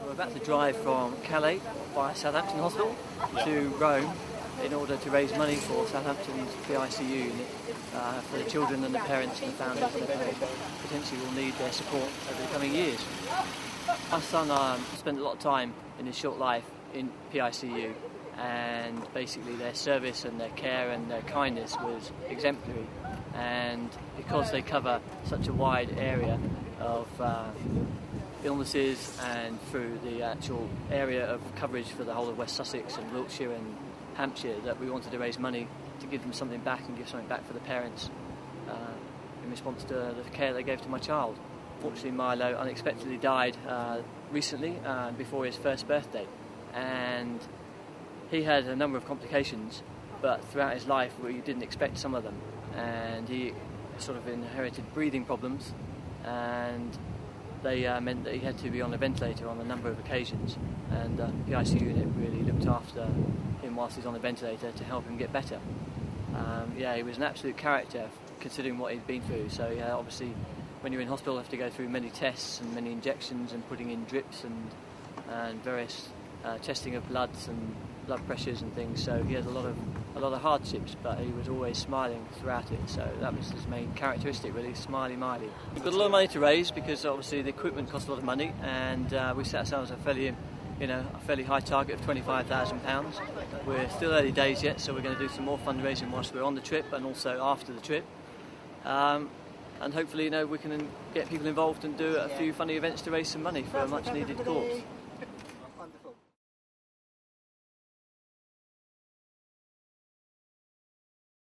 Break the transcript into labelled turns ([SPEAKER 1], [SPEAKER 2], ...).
[SPEAKER 1] We're about to drive from Calais via Southampton Hospital to Rome in order to raise money for Southampton's PICU unit for the children and the parents and the families that potentially will need their support over the coming years. My son spent a lot of time in his short life in PICU, and basically their service and their care and their kindness was exemplary, and because they cover such a wide area of illnesses and through the actual area of coverage for the whole of West Sussex and Wiltshire and Hampshire, that we wanted to raise money to give them something back and give something back for the parents in response to the care they gave to my child. Fortunately, Milo unexpectedly died recently before his first birthday, and he had a number of complications, but throughout his life we didn't expect some of them, and he sort of inherited breathing problems, and they meant that he had to be on a ventilator on a number of occasions, and the PICU unit really looked after him whilst he's on the ventilator to help him get better. He was an absolute character considering what he'd been through. So obviously when you're in hospital you have to go through many tests and many injections and putting in drips and various testing of bloods and blood pressures and things. So he had a lot of hardships, but he was always smiling throughout it. So that was his main characteristic, really, smiley Miley. We've got a lot of money to raise because obviously the equipment costs a lot of money, and we set ourselves a fairly high target of £25,000. We're still early days yet, so we're going to do some more fundraising whilst we're on the trip and also after the trip. And hopefully, we can get people involved and do a few funny events to raise some money for a much needed cause.